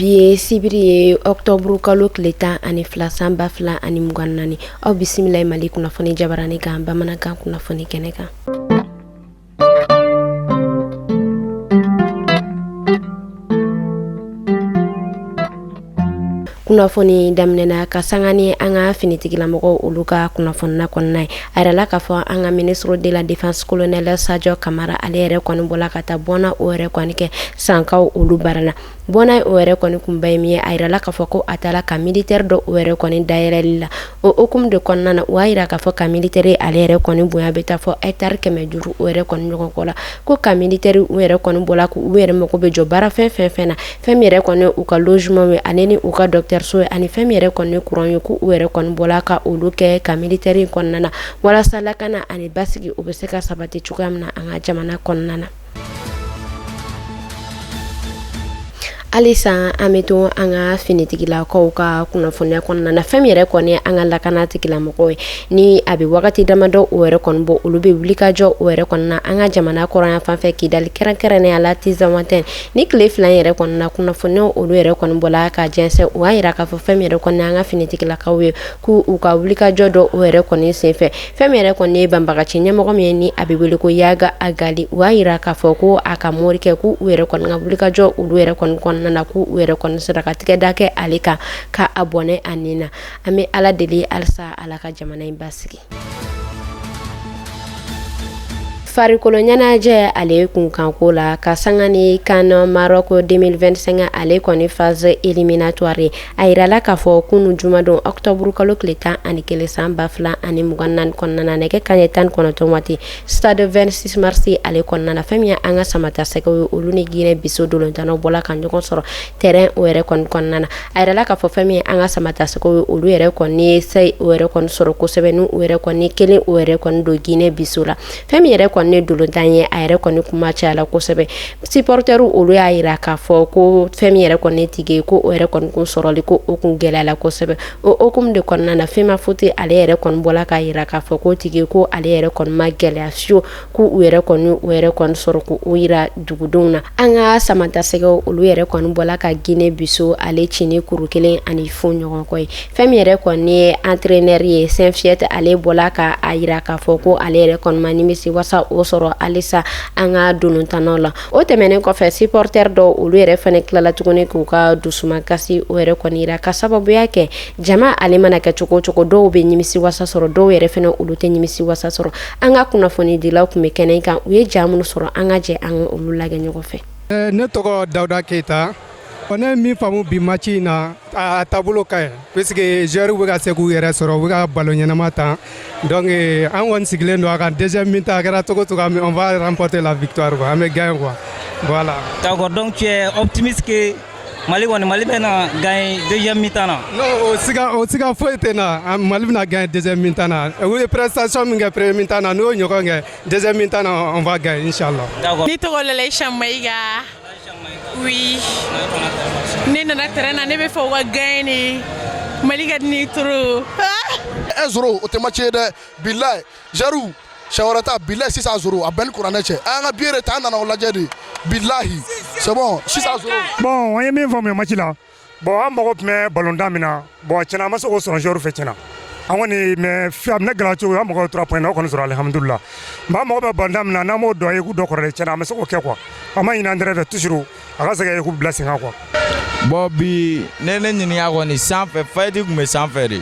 Bi sibiri octobre kalo tile 10 ani fila san 2024 aw bisimila Mali kunnafoni jabarani kan bamanankan kunnafoni kɛnɛ kan. Kunnafoni daminɛna ka sangani an ka finitigilamɔgɔw olu ka kunnafonna kɔnɔna ye a yɛrɛla k'a fɔ an ka ministre de la défense colonel Sadio Kamara ale yɛrɛ kɔni bɔla ka taa bɔnna o yɛrɛ kɔni kɛ sankaw olu bara la bɔnna o yɛrɛ kɔni kunba ye min ye a yɛrɛla k'a fɔ ko a taara ka militaire dɔ o yɛrɛ kɔni dayɛlɛli la o hukumu de kɔnɔna na o y'a yira k'a fɔ ka militaire ale yɛrɛ kɔni bonya bɛ taa fɔ hectare 500 o yɛrɛ kɔni ɲɔgɔn kɔ la ko ka militaire u yɛrɛ kɔni bɔla k'u yɛrɛ mago bɛ jɔ baara fɛn na fɛn min yɛrɛ kɔni u ka logement ye ale ni u ka dɔgɔtɔrɔso ye ani fɛn min yɛrɛ kɔni courant ye ko u yɛrɛ kɔni bɔla ka olu kɛ ka militaire kɔnɔna na walasa lakana ani basigi o bɛ se ka sabati cogoya min na an ka jamana kɔnɔna na. Alisa an bɛ to an ka finitigilakaw ka kunnafoniya kɔnɔna na fɛn min yɛrɛ kɔni an ka lakana tigilamɔgɔw ye ni a bɛ wagati damadɔ o yɛrɛ kɔni bɔ olu bɛ wuli ka jɔ o yɛrɛ kɔnɔna an ka jamana kɔrɔnya fanfɛ Kidali kɛrɛnkɛrɛnnenya la Tinzawatène ni tile fila yɛrɛ kɔnɔna kunnafoniyaw olu yɛrɛ kɔni bɔla ka jɛnsɛn o y'a yira k'a fɔ fɛn min yɛrɛ kɔni an ka finitigilakaw ye k'u ka wuli ka jɔ dɔ o yɛrɛ kɔni senfɛ fɛn min yɛrɛ kɔni ye banbagaci ɲɛmɔgɔ min ye ni a bɛ wele ko Yaga Agali o y'a yira k'a fɔ ko a ka morikɛ k'u yɛrɛ kɔni ka wuli ka jɔ olu yɛrɛ kɔni nana ko u yɛrɛ kɔni sera ka tigɛ da kɛ ale kan ka a bɔnɛ a nin na an bɛ ala deli alisa ala ka jamana in basigi. Farikolo ɲɛnajɛ ale kunkanko la ka sangani kan Maroc 2025 ale kɔni phase éliminatoire a yirala k'a fɔ kunu jumadon octobre kalo tile 11 san 2024 kɔnɔna na nɛgɛ kanɲɛ 19 waati stade 26 mars ale kɔnɔna na fɛn min an ka samata sɛgɛw ye olu ni Guinée Bissau dolontannaw bɔla ka ɲɔgɔn sɔrɔ terrain o yɛrɛ kɔni kɔnɔna na a yirala k'a fɔ fɛn min an ka samata sɛgɛw ye olu yɛrɛ kɔni se o yɛrɛ kɔni sɔrɔ kosɛbɛ ni o yɛrɛ kɔni kelen o yɛrɛ kɔni do Guinée Bissau la fɛn min yɛrɛ ne dolontan ye a yɛrɛ kɔni kuma cayala kosɛbɛ supporteru olu y'a yira k'a fɔ ko fɛn min yɛrɛ kɔni tige ko o yɛrɛ kɔni kun sɔrɔli ko o kun gɛlɛyala kosɛbɛ o hukumu de kɔnɔna na fɛn ma fote ale yɛrɛ kɔni bɔla k'a yira k'a fɔ ko tige ko ale yɛrɛ kɔni ma gɛlɛya fiyewu ko u yɛrɛ kɔni sɔrɔ ko o yira dugudenw na an ka samata sɛgɛw olu yɛrɛ kɔni bɔla ka Guinée Bissau ale cini kuru kelen ani fu ɲɔgɔn kɔ ye fɛn min yɛrɛ kɔni ye entraîneur ye Saint-Fiet ale bɔla ka a yira k'a fɔ ko ale yɛrɛ kɔni ma nimisi wasa o sɔrɔ alisa an ka dolontannaw la o tɛmɛnen kɔfɛ supporter dɔw olu yɛrɛ fana tilala tuguni k'u ka dusumakasi o yɛrɛ kɔni yira ka sababuya kɛ jama ale mana kɛ cogo cogo dɔw bɛ nimisi wasa sɔrɔ dɔw yɛrɛ fana olu tɛ nimisi wasa sɔrɔ an ka kunnafoni dilaw tun bɛ kɛnɛ kan u ye ja minnu sɔrɔ an ka jɛ an ka olu lajɛ ɲɔgɔn fɛ. Ne tɔgɔ Dawuda Keyita ne min faamu bi match in na a taabolo ka ɲi puisque joueurs bɛ ka se k'u yɛrɛ sɔrɔ u bɛ ka ballon ɲɛnama ta donc an kɔni sigilen don a kan deuxième mi-temps a kɛra cogo cogo on va remporter la victoire quoi an bɛ gagner quoi voilà. D'accord, donc tu es optimiste que Mali bɛ na gagner deuxième mi-temps na? Non, o siga foyi tɛ na Mali bɛ na gagner deuxième mi-temps na u ye prestation min kɛ premier mi-temps na n'o ye ɲɔgɔn kɛ deuxième mi-temps na on va gagner inchallah. D'accord. Ni tɔgɔ Lalaïcha Maïga. Oui. Ne nana terrain na ne bɛ fɛ u ka gagner ni Mali ka di ne trop. 1-0 o tɛ match ye dɛ bilayi Jarou Shawarata bilayi 6-0 a bɛɛ ni kuranɛ cɛ an ka biere ta an nana o lajɛ de bilahi c'est bon 6-0. Bon an ye min faamuya match la bon an mago tun bɛ ballon d'an min na bon tiɲɛna an ma se k'o sɔrɔ joueur fɛ tiɲɛna an kɔni mais a bɛ ne gala cogo an mago 3 points na o kɔni sɔrɔ alhamdulillah mais an mago bɛ ballon d'an min na n'an m'o dɔn équipe dɔ kɔrɔ de tiɲɛna an ma se k'o kɛ quoi an ma ɲini André fɛ toujours a ka se ka équipe bila sen kan quoi. Bon bi ne ɲininka kɔni sanfɛ fayidi tun bɛ sanfɛ de.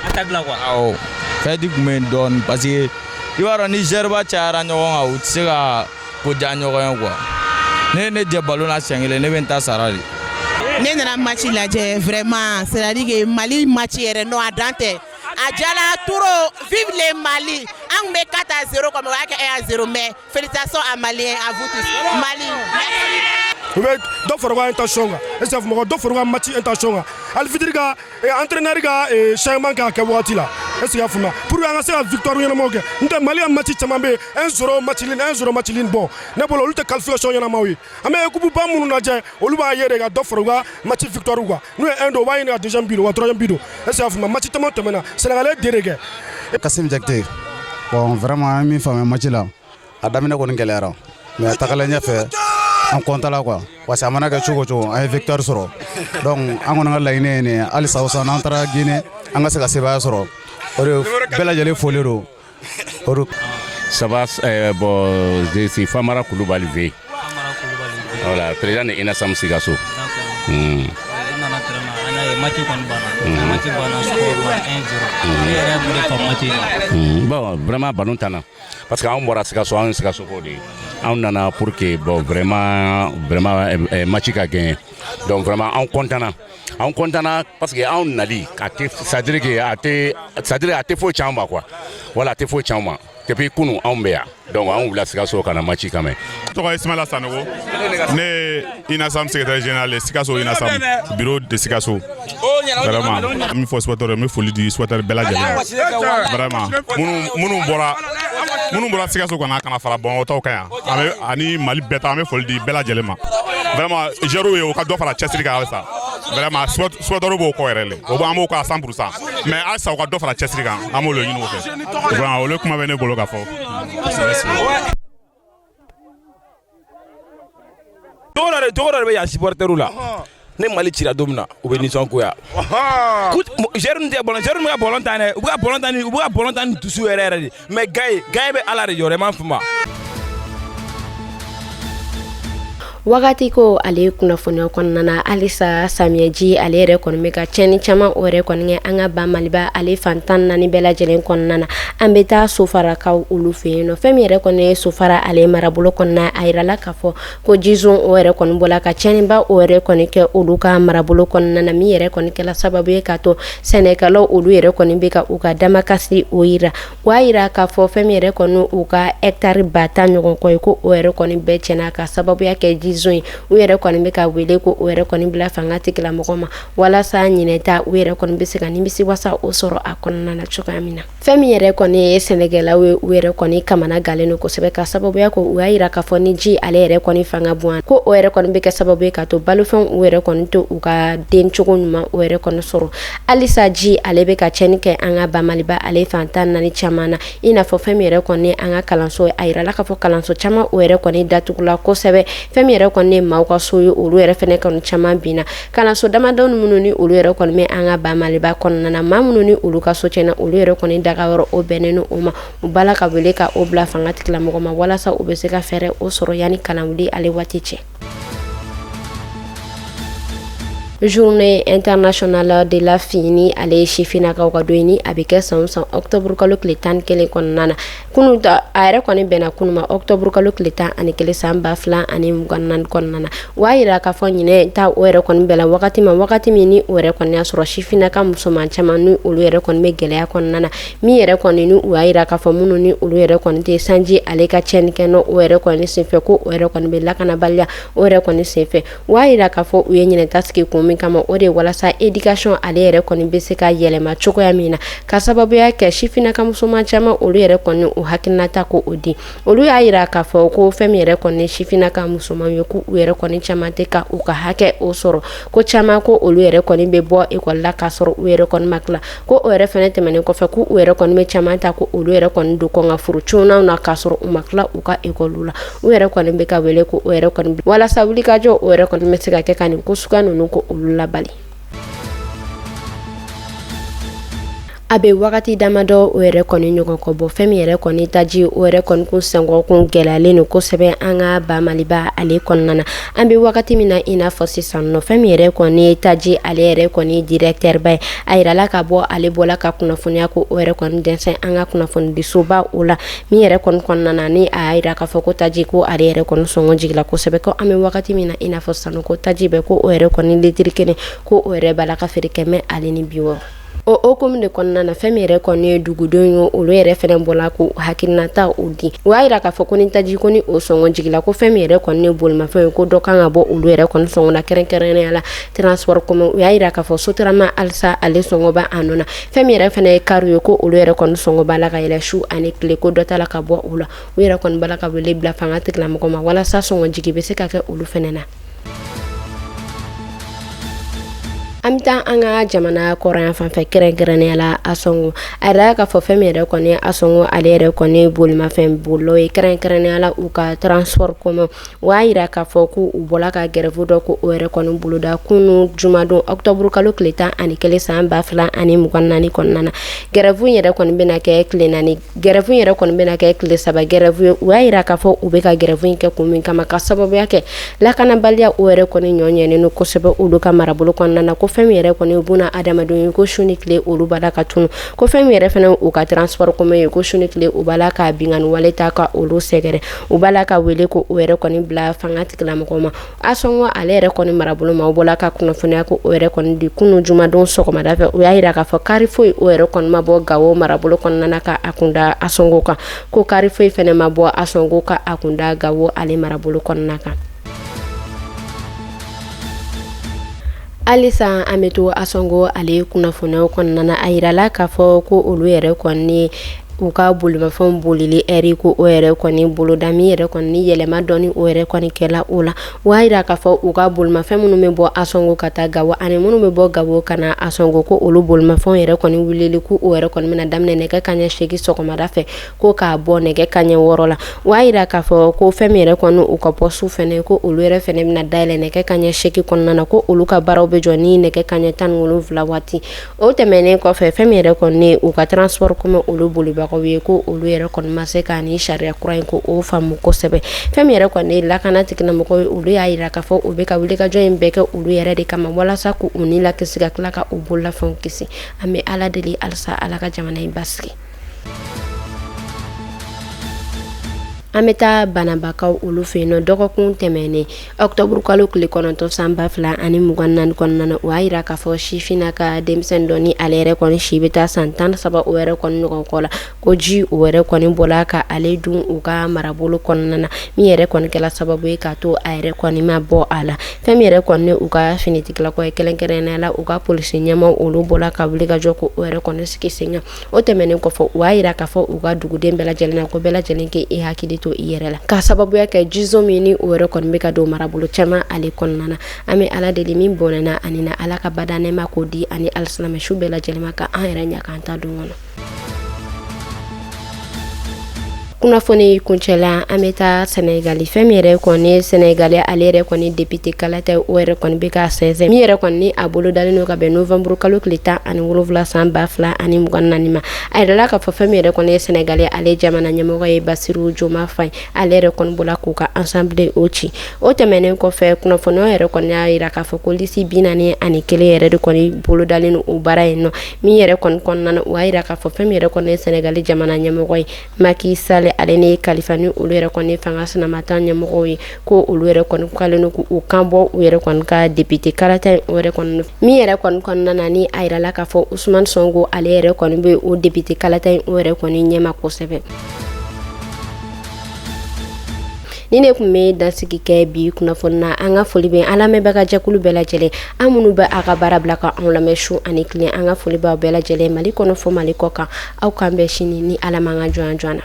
Attaque la quoi. Awɔ fayidi tun bɛ dɔɔnin parce que i b'a dɔn ni joueur cayara ɲɔgɔn kan u tɛ se ka ko diya ɲɔgɔn ye quoi ne jɛ ballon na siɲɛ kelen ne bɛ n ta sara de. Ne nana match lajɛ vraiment c'est-à-dire que Mali match yɛrɛ non a dan tɛ a jala trop vive les Mali an bɛ 4-0 comme o y'a kɛ 1-0 mais félicitations à Maliens à vous tous Mali. U bɛ dɔ fara u ka intention kan est-ce que mɔgɔ dɔ fara u ka match intention kan Alfidiri ka entraîneur ka changement kan ka kɛ wagati la est-ce que y'a faamuya pour an ka se ka victoire ɲɛnamaw kɛ n tɛ Mali ka match caman bɛ yen 1-0 match nul bon ne bolo olu tɛ qualification ɲɛnamaw ye an bɛ équipe ba minnu lajɛ olu b'a ye de ka dɔ fara u ka match victoire kan n'u ye 1 don u b'a ɲini ka deuxième but don wa troisième but don est-ce que y'a faamuya match caman tɛmɛna Sénégalais de kɛ. Kassim Jakite bon vraiment an ye min faamuya match la a daminɛ kɔni gɛlɛyara mais a tagalen ɲɛfɛ an kɔntala quoi parce que a mana kɛ cogo cogo an ye victoire sɔrɔ donc an kɔni ka laɲini ye nin ye halisa o n'an taara Guinée an ka se ka sebaya sɔrɔ o de bɛɛ lajɛlen foli don o de. Ça va, bon, je suis Famara Koulibaly V. Voilà, président de Inasam Sigasso. Bon, vraiment, ballon tana. Parce qu'on voit Sigasso, on Sigasso on en a pour que bon, vraiment match a gagné. Donc vraiment, on content parce que on a dit, c'est-à-dire que à te faut chamba quoi. Voilà, te faut chamba. Depuis kunu on bɛ yan donc on wula Sikaso kana match quand même. Tɔgɔ Ismaila Sanogo ne Inasam secrétaire général de Sikaso Inasam bureau de Sikaso. Vraiment min fɔ supporter min foli di supporter bɛɛ lajɛlen. Vraiment minnu bɔra Sikaso kana fara bɔn o tɔw ka yan ani Mali bɛɛ ta an bɛ foli di bɛɛ lajɛlen ma. Vraiment Jero ye o ka dɔ fara cɛsiri kan halisa. Vraiment supporter b'o kɔ yɛrɛ le o b'an b'o kɔ 100% mais halisa o ka dɔ fara cɛsiri kan an b'o le ɲini o fɛ. Vraiment olu kuma bɛ ne bolo ka fɔ. Togo dɔ de bɛ yan supporteru la ne Mali cira don min na u bɛ nisɔngoya Jɛru tɛ bɔlɔn Jɛru bɛ ka bɔlɔn tan dɛ u bɛ ka bɔlɔn tan ni dusu yɛrɛ de mais Gaye bɛ Ala de jɔrɔ i m'a faamu. Wagati ko ale kunnafoniya kɔnɔna na halisa samiyaji ale yɛrɛ kɔni bɛ ka cɛni caman o yɛrɛ kɔni kɛ an ka ba Maliba ale fantan naani bɛɛ lajɛlen kɔnɔna na an bɛ taa sofarakaw olu fɛ yen nɔ fɛn min yɛrɛ kɔni ye sofara ale marabolo kɔnɔna a yirala k'a fɔ ko jizon o yɛrɛ kɔni bɔla ka cɛniba o yɛrɛ kɔni kɛ olu ka marabolo kɔnɔna na min yɛrɛ kɔni kɛla sababu ye k'a to sɛnɛkɛlaw olu yɛrɛ kɔni bɛ ka u ka damakasi o yira o y'a yira k'a fɔ fɛn min yɛrɛ kɔni u ka hectare 10 ɲɔgɔn kɔ ye ko o yɛrɛ kɔni bɛɛ cɛna ka sababuya kɛ jizon u yɛrɛ kɔni bɛ ka wele ko o yɛrɛ kɔni bila fanga tigilamɔgɔ ma walasa ɲinɛta u yɛrɛ kɔni bɛ se ka nimisi wasa o sɔrɔ a kɔnɔna na cogoya min na fɛn min yɛrɛ kɔni ye sɛnɛkɛlaw ye u yɛrɛ kɔni kamana galen don kosɛbɛ ka sababuya ko u y'a yira k'a fɔ ni ji ale yɛrɛ kɔni fanga bonya ko o yɛrɛ kɔni bɛ kɛ sababu ye ka to balofɛnw u yɛrɛ kɔni to u ka den cogo ɲuman o yɛrɛ kɔni sɔrɔ halisa ji ale bɛ ka cɛnni kɛ an ka ba Maliba ale fantan naani caman na i n'a fɔ fɛn min yɛrɛ kɔni an ka kalanso a yirala k'a fɔ kalanso caman o yɛrɛ kɔni datugula kosɛbɛ fɛn min yɛrɛ kɔni maaw ka so ye olu yɛrɛ fɛnɛ kɔni caman binna kalanso damadɔ minnu ni olu yɛrɛ kɔni bɛ an ka ba Maliba kɔnɔna na maa minnu ni olu ka so tiɲɛna olu yɛrɛ kɔni daga yɔrɔ o bɛnnen o ma u bala ka wele ka o bila fanga tigilamɔgɔ ma walasa u bɛ se ka fɛɛrɛ o sɔrɔ yanni kalan wuli ale waati cɛ. Journée internationale de la fini ale sifinakaw ka doyini a bɛ kɛ san octobre kalo tile 11 kɔnɔna na kunu a yɛrɛ kɔni bɛnna kunu ma octobre kalo tile 11 san 2024 kɔnɔna na wa yira k'a fɔ ɲinɛ ta o yɛrɛ kɔni bɛla wagati min ni o yɛrɛ kɔni y'a sɔrɔ sifinaka musoman caman ni olu yɛrɛ kɔni bɛ gɛlɛya kɔnɔna na min yɛrɛ kɔni ni u y'a yira k'a fɔ minnu ni olu yɛrɛ kɔni tɛ sanji ale ka cɛnni kɛ n'o o yɛrɛ kɔni senfɛ ko o yɛrɛ kɔni bɛ lakanabaliya o yɛrɛ kɔni senfɛ wa yira k'a fɔ u ye ɲinɛta sigi kun min kama o de walasa éducation ale yɛrɛ kɔni bɛ se ka yɛlɛma cogoya min na ka sababuya kɛ sifinaka musoman caman olu yɛrɛ kɔni u hakilinata ko o di olu y'a yira k'a fɔ ko fɛn min yɛrɛ kɔni sifinaka musoman ye ko u yɛrɛ kɔni caman tɛ ka u ka hakɛ o sɔrɔ ko caman ko olu yɛrɛ kɔni bɛ bɔ ekɔli la k'a sɔrɔ u yɛrɛ kɔni ma tila ko o yɛrɛ fɛnɛ tɛmɛnen kɔfɛ ko u yɛrɛ kɔni bɛ caman ta ko olu yɛrɛ kɔni don kɔn ka furu cunnaw na k'a sɔrɔ u ma tila u ka ekɔliw la u yɛrɛ kɔni bɛ ka wele ko o yɛrɛ kɔni walasa wulikajɔ o yɛrɛ kɔni bɛ se ka kɛ ka nin ko suguya ninnu ko olu labali. a bɛ wagati damadɔ o yɛrɛ kɔni ɲɔgɔn kɔ bɔ fɛn min yɛrɛ kɔni taji o yɛrɛ kɔni kun sɛngɔ kun gɛlɛyalen don kosɛbɛ an ka ba Maliba ale kɔnɔna na an bɛ wagati min na i n'a fɔ sisan nɔ fɛn min yɛrɛ kɔni taji ale yɛrɛ kɔni directeur ba ye a yirala ka bɔ ale bɔla ka kunnafoniya ko o yɛrɛ kɔni dɛsɛ an ka kunnafoni disoba o la min yɛrɛ kɔni kɔnɔna na ni a y'a yira k'a fɔ ko taji ko ale yɛrɛ kɔni sɔngɔ jigila kosɛbɛ ko an bɛ wagati min na i n'a fɔ sisan ko taji bɛ ko o yɛrɛ kɔni litiri kelen ko o yɛrɛ b'a la ka feere 160. o hukumu de kɔnɔna na fɛn min yɛrɛ kɔni ye dugudenw ye olu yɛrɛ fɛnɛ bɔla ko hakilinata o di o y'a yira k'a fɔ ko ni taji ko ni o sɔngɔ jigila ko fɛn min yɛrɛ kɔni ye bolimafɛn ye ko dɔ kan ka bɔ olu yɛrɛ kɔni sɔngɔ la kɛrɛnkɛrɛnnenya la transport commun o y'a yira k'a fɔ sotarama halisa ale sɔngɔ b'a a nɔ na fɛn min yɛrɛ fɛnɛ ye kari ye ko olu yɛrɛ kɔni sɔngɔ b'a la ka yɛlɛ su ani tile ko dɔ ta la ka bɔ o la o yɛrɛ kɔni b'a la ka wele bila fanga tigilamɔgɔ ma walasa sɔngɔ jigi bɛ se ka kɛ olu fɛnɛ na. An bɛ taa an ka jamana kɔrɔn fan fɛ kɛrɛnkɛrɛnnenya la Asongo. A yɛrɛ ka fɔ fɛn min yɛrɛ kɔni Asongo ale yɛrɛ kɔni bolimafɛn bolilaw ye kɛrɛnkɛrɛnnenya la u ka transport commun. O y'a yira k'a fɔ ko u bɔla ka grève dɔ ko o yɛrɛ kɔni boloda kunu jumadon octobre kalo tile 11 san 2024 kɔnɔna na. Grève yɛrɛ kɔni bɛna kɛ tile 4 grève yɛrɛ kɔni bɛna kɛ tile 3 grève ye. O y'a yira k'a fɔ u bɛ ka grève kɛ kun min kama ka sababuya kɛ lakanabaliya o yɛrɛ kɔni ɲɔɲɛnen no kosɛbɛ olu ka marabolo kɔnɔna na ko fɛn min yɛrɛ kɔni buna adamadenw ko su ni tile olu bala ka tunu ko fɛn min yɛrɛ fana u ka transport commun ye ko su ni tile u bala ka bingani wale ta ka olu sɛgɛrɛ u bala ka wele ko o yɛrɛ kɔni bila fanga tigilamɔgɔw ma. Asongo ale yɛrɛ kɔni marabolo ma u bɔla ka kunnafoniya ko o yɛrɛ kɔni di kunu jumadon sɔgɔmada fɛ u y'a yira k'a fɔ kari foyi o yɛrɛ kɔni ma bɔ Gawo marabolo kɔnɔna na ka a kunda Asongo kan ko kari foyi fana ma bɔ Asongo ka a kunda Gawo ale marabolo kɔnɔna kan. Alisa an bɛ to Asongo ale kunnafoniyaw kɔnɔna na a yirala k'a fɔ ko olu yɛrɛ kɔni u ka bolimafɛnw bolili ɛri ko o yɛrɛ kɔni boloda min yɛrɛ kɔni yɛlɛma dɔɔni o yɛrɛ kɔni kɛla o la. O y'a yira k'a fɔ u ka bolimafɛn minnu bɛ bɔ Asongo ka taa Gawo ani minnu bɛ bɔ Gawo ka na Asongo ko olu bolimafɛnw yɛrɛ kɔni wulili ko o yɛrɛ kɔni bɛna daminɛ nɛgɛ kanɲɛ 8 sɔgɔmada fɛ ko k'a bɔ nɛgɛ kanɲɛ 6 la. O y'a yira k'a fɔ ko fɛn min yɛrɛ kɔni u ka poste fɛnɛ ko olu yɛrɛ fɛnɛ bɛna dayɛlɛ nɛgɛ kanɲɛ 8 kɔnɔna na ko olu ka baaraw bɛ jɔ ni nɛgɛ kanɲɛ 17 waati. O tɛmɛnen kɔfɛ fɛn min yɛrɛ kɔni u ka transport commun olu bolibagaw ye ko olu yɛrɛ kɔni ma se k'a ni sariya kura in ko o faamu kosɛbɛ. Fɛn min yɛrɛ kɔni lakana tigilamɔgɔw ye olu y'a yira k'a fɔ u bɛ ka wulikajɔ in bɛɛ kɛ olu yɛrɛ de kama walasa k'u ni lakisi ka tila ka u bololafɛnw kisi. An bɛ Ala deli halisa Ala ka jamana in basigi. An bɛ taa Banabakaw olu fɛ yen nɔ dɔgɔkun tɛmɛnen octobre kalo tile 9 san 2024 kɔnɔna na o y'a yira k'a fɔ Sifina ka denmisɛnnin dɔ ni ale yɛrɛ kɔni si bɛ taa san 13 o yɛrɛ kɔni ɲɔgɔn kɔ la ko ji o yɛrɛ kɔni bɔla ka ale dun u ka marabolo kɔnɔna na min yɛrɛ kɔni kɛla sababu ye k'a to a yɛrɛ kɔni ma bɔ a la. Fɛn min yɛrɛ kɔni u ka finitigilakaw ye kɛrɛnkɛrɛnnenya la u ka polisi ɲɛmaw olu bɔla ka wulikajɔ ko o yɛrɛ kɔni sigi sen kan. O tɛmɛnen kɔfɛ u y'a yira k'a fɔ u ka duguden bɛɛ lajɛlen na ko bɛɛ lajɛlen k'i hakili to i yɛrɛ la ka sababuya kɛ jizo min ni o yɛrɛ kɔni bɛ ka don marabolo caman ale kɔnɔna na. An bɛ Ala deli min bɔnɛna ani na Ala ka bada nɛɛma k'o di ani alisilamɛsu bɛɛ lajɛlen ma ka an yɛrɛ ɲa k'an ta don kɔnɔ. Kunnafoni kuncɛla an bɛ taa Senegali fɛn min yɛrɛ kɔni Senegali ale yɛrɛ kɔni député kalata o yɛrɛ kɔni bɛ ka sɛnsɛn min yɛrɛ kɔni a bolo dalen don ka bɛn novembre kalo tile 17 san 2024 ma. A yirala k'a fɔ fɛn min yɛrɛ kɔni ye Senegali ale jamana ɲɛmɔgɔ ye Basiru Joma Faye ale yɛrɛ kɔni bɔla k'u ka assemblée o ci. O tɛmɛnen kɔfɛ kunnafoniyaw yɛrɛ kɔni y'a yira k'a fɔ ko liste 41 yɛrɛ de kɔni bolo dalen don o baara yen nɔ min yɛrɛ kɔni kɔnɔna na o y'a yira k'a fɔ fɛn min yɛrɛ kɔni ye Senegali jamana ɲɛmɔgɔ ye Macky Sall ale ni kalifa ni olu yɛrɛ kɔni fanga sinamata ɲɛmɔgɔw ye ko olu yɛrɛ kɔni kalen don k'u kan bɔ u yɛrɛ kɔni ka député kalata o yɛrɛ kɔni min yɛrɛ kɔni kɔnɔna na ni a yirala k'a fɔ Ousmane Sonko ale yɛrɛ kɔni bɛ o député kalata o yɛrɛ kɔni ɲɛma kosɛbɛ. Ni ne kun bɛ dansigi kɛ bi kunnafoni na an ka foli bɛ an lamɛnbaga jɛkulu bɛɛ lajɛlen an minnu bɛ a ka baara bila ka anw lamɛn su ani tile an ka foli b'aw bɛɛ lajɛlen Mali kɔnɔ fɔ Mali kɔ kan aw k'an bɛn sini ni Ala man ka jɔn na.